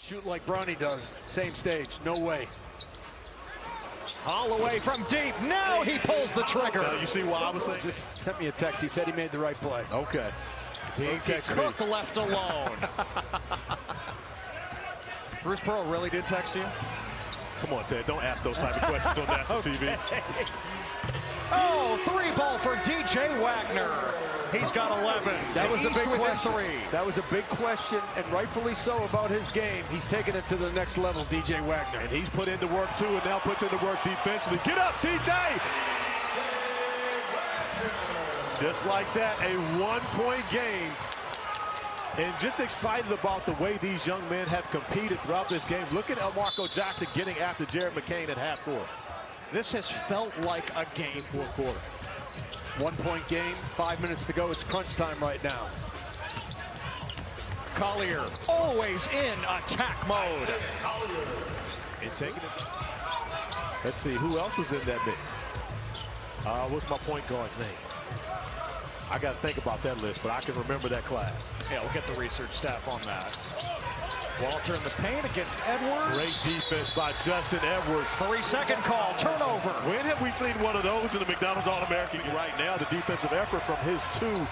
Shoot like Bronny does. Same stage. No way. Holloway from deep. Now he pulls the trigger. You see why I was saying? Just sent me a text. He said he made the right play. Okay. Cook left alone. Bruce Pearl really did text you? Come on, Ted. Don't ask those type of questions on national TV. Oh, 3-ball for DJ Wagner. He's got 11. That was a big question. 3. That was a big question, and rightfully so, about his game. He's taking it to the next level, DJ Wagner. And he's put into work, too, and now puts into work defensively. Get up, DJ! Just like that, a 1-point game. And just excited about the way these young men have competed throughout this game. Look at Elmarco Jackson getting after Jared McCain at half court. This has felt like a game. Fourth quarter. 1-point game, 5 minutes to go. It's crunch time right now. Collier always in attack mode. And taking it. Let's see, who else was in that mix? What's my point guard's name? I got to think about that list, but I can remember that class. Yeah, we'll get the research staff on that. Walter in the paint against Edwards. Great defense by Justin Edwards. 3-second call, turnover. When have we seen one of those in the McDonald's All-American? Right now, the defensive effort from his 2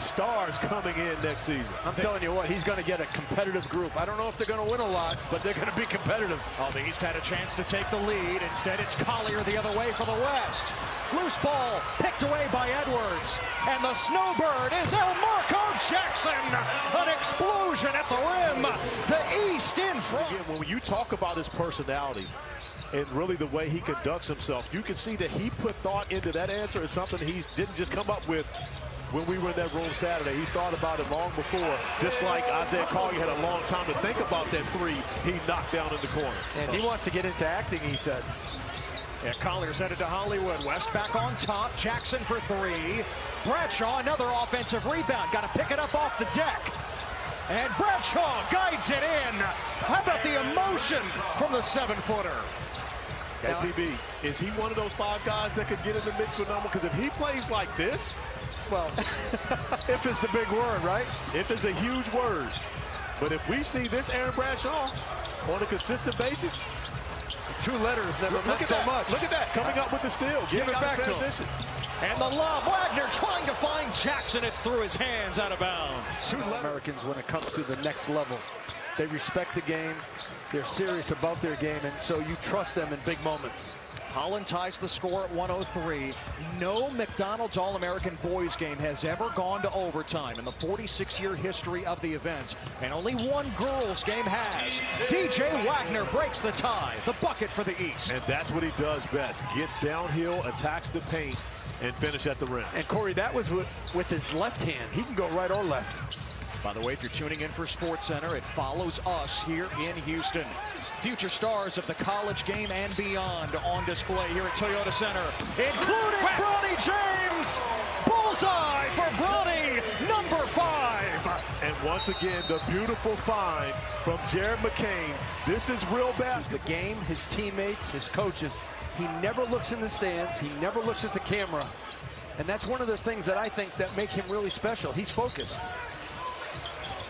stars coming in next season. I'm telling you what, he's going to get a competitive group. I don't know if they're going to win a lot, but they're going to be competitive. Oh, the East had a chance to take the lead. Instead, it's Collier the other way for the West. Loose ball picked away by Edwards. And the snowbird is Elmarco Jackson. An explosion at the rim. The East in front. Again, when you talk about his personality and really the way he conducts himself, you can see that he put thought into that answer. It's something he didn't just come up with when we were in that room Saturday. He thought about it long before, just like Isaiah Collier had a long time to think about that 3 he knocked down in the corner. And he wants to get into acting, he said. Yeah, Collier's headed to Hollywood. West back on top. Jackson for 3. Bradshaw, another offensive rebound. Got to pick it up off the deck. And Bradshaw guides it in. How about the emotion from the 7-footer? PB, is he one of those 5 guys that could get in the mix with number? Because if he plays like this, well, if is the big word, right? If is a huge word. But if we see this Aaron Bradshaw on a consistent basis, 2 letters never meant so much. Look at that, coming up with the steal. Give it back to him. And the lob, Wagner trying to find Jackson. It's through his hands, out of bounds. Americans, when it comes to the next level, they respect the game. They're serious about their game, and so you trust them in big moments. Holland ties the score at 103. No McDonald's All-American boys game has ever gone to overtime in the 46-year history of the event. And only one girls game has. DJ Wagner breaks the tie. The bucket for the East. And that's what he does best. Gets downhill, attacks the paint, and finish at the rim. And Corey, that was with his left hand. He can go right or left. By the way, if you're tuning in for SportsCenter, it follows us here in Houston. Future stars of the college game and beyond on display here at Toyota Center, including Bronny James. Bullseye for Bronny, number 5. And once again, the beautiful find from Jared McCain. This is real basketball. The game, his teammates, his coaches, he never looks in the stands. He never looks at the camera. And that's one of the things that I think that make him really special. He's focused.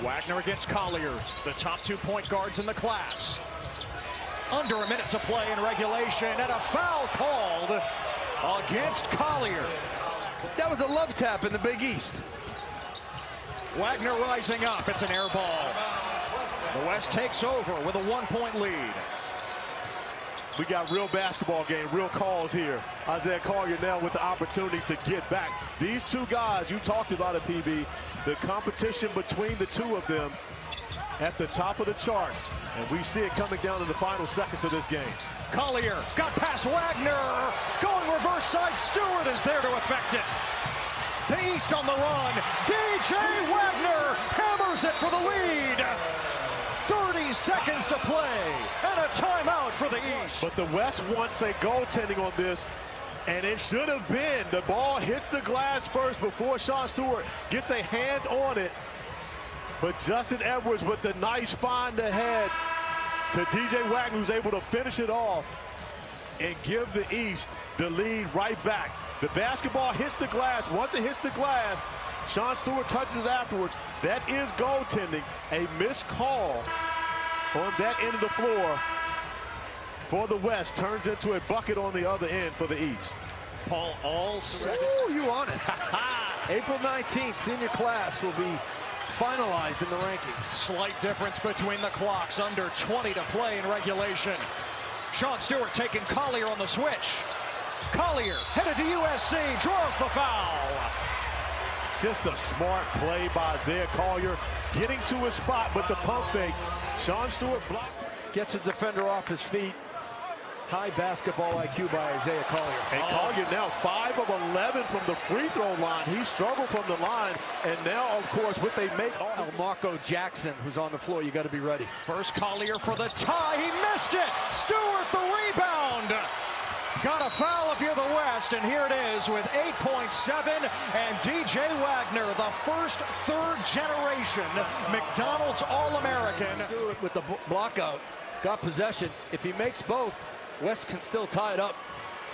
Wagner against Collier, the top 2 point guards in the class. Under a minute to play in regulation, and a foul called against Collier. That was a love tap in the Big East. Wagner rising up. It's an air ball. The West takes over with a 1-point lead. We got real basketball game, real calls here. Isaiah Collier now with the opportunity to get back. These 2 guys, you talked about it, PB. The competition between the 2 of them at the top of the charts. And we see it coming down in the final seconds of this game. Collier got past Wagner. Going reverse side. Stewart is there to effect it. The East on the run. DJ Wagner hammers it for the lead. 30 seconds to play. And a timeout for the East. But the West wants a goaltending on this. And it should have been. The ball hits the glass first before Sean Stewart gets a hand on it. But Justin Edwards with the nice find ahead to DJ Wagner, who's able to finish it off and give the East the lead right back. The basketball hits the glass. Once it hits the glass, Sean Stewart touches it afterwards. That is goaltending. A missed call on that end of the floor for the West turns into a bucket on the other end for the East. Paul, all set. Ooh, you on it. April 19th, senior class will be finalized in the rankings. Slight difference between the clocks. Under 20 to play in regulation. Sean Stewart taking Collier on the switch. Collier headed to USC, draws the foul. Just a smart play by Isaiah Collier, getting to his spot with the pump fake. Sean Stewart blocked. Gets a defender off his feet. High basketball IQ by Isaiah Collier. And Collier now 5 of 11 from the free throw line. He struggled from the line, and now, of course, what they make. Marco Jackson, who's on the floor, you got to be ready. First Collier for the tie. He missed it. Stewart the rebound. Got a foul if you're the West, and here it is with 8.7, and DJ Wagner, the first third-generation McDonald's All-American. Stewart with the block out, got possession. If he makes both, West can still tie it up.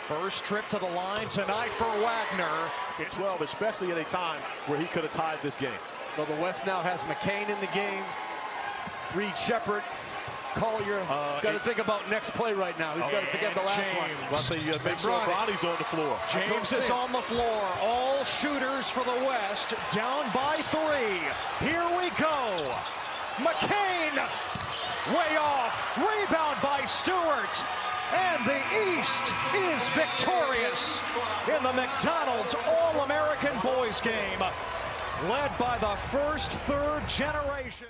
First trip to the line tonight for Wagner. 12, especially at a time where he could have tied this game. So the West now has McCain in the game, Reed Shepard, Collier. Got to think about next play right now. He's got to forget the last one. Let's say make sure Bronny's on the floor. James is on the floor. All shooters for the West. Down by 3. Here we go. McCain way off. Rebound by Stewart. And the East is victorious in the McDonald's All-American Boys game, led by the first third generation.